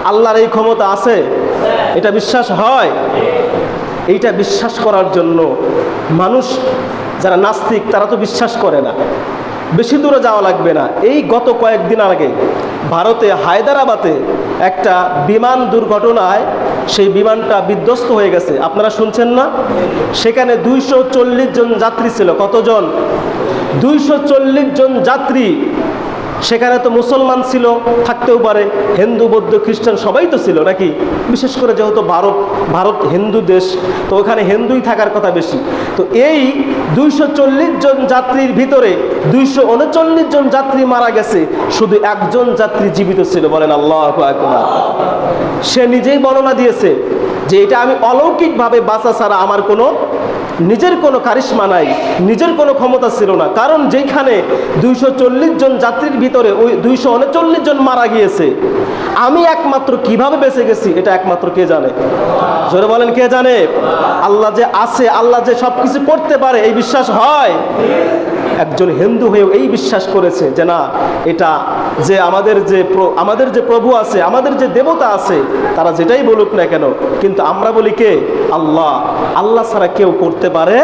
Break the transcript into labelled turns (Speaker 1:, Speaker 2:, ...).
Speaker 1: আল্লাহর এই ক্ষমতা আছে, এটা বিশ্বাস হয়। এইটা বিশ্বাস করার জন্য মানুষ যারা নাস্তিক তারা তো বিশ্বাস করে না, বেশি দূরে যাওয়া লাগবে না। এই গত কয়েকদিন আগে ভারতে হায়দ্রাবাদে একটা বিমান দুর্ঘটনায় সেই বিমানটা বিধ্বস্ত হয়ে গেছে, আপনারা শুনছেন না? সেখানে 240 জন যাত্রী ছিল। কতজন? 240 জন যাত্রী। সেখানে তো মুসলমান ছিল, থাকতেও পারে, হিন্দু বৌদ্ধ খ্রিস্টান সবাই তো ছিল নাকি? বিশেষ করে যেহেতু ভারত হিন্দু দেশ, তো ওখানে হিন্দুই থাকার কথা বেশি। তো এই 240 জন যাত্রীর ভিতরে 239 জন যাত্রী মারা গেছে, শুধু একজন যাত্রী জীবিত ছিল। বলেন আল্লাহু আকবার। সে নিজেই বর্ণনা দিয়েছে যে এটা আমি অলৌকিকভাবে বাঁচা ছাড়া আমার নিজের কোনো কারিশমা নাই, নিজের কোনো ক্ষমতা ছিল না। কারণ যেখানে 240 জন যাত্রীর ভিতরে ওই 239 জন মারা গিয়েছে, আমি একমাত্র কিভাবে বেঁচে গেছি এটা একমাত্র কে জানে? জোরে বলেন, কে জানে? আল্লাহ যে আছে, আল্লাহ যে সব কিছু করতে পারে, এই বিশ্বাস হয়? একজন হিন্দু হয়েও এই বিশ্বাস করেছে যে না, এটা যে আমাদের যে প্রভু আছে, আমাদের যে দেবতা আছে, তারা যেটাই বলুক না কেন, কিন্তু আমরা বলি কে? আল্লাহ। আল্লাহ ছাড়া কেউ করতে পারে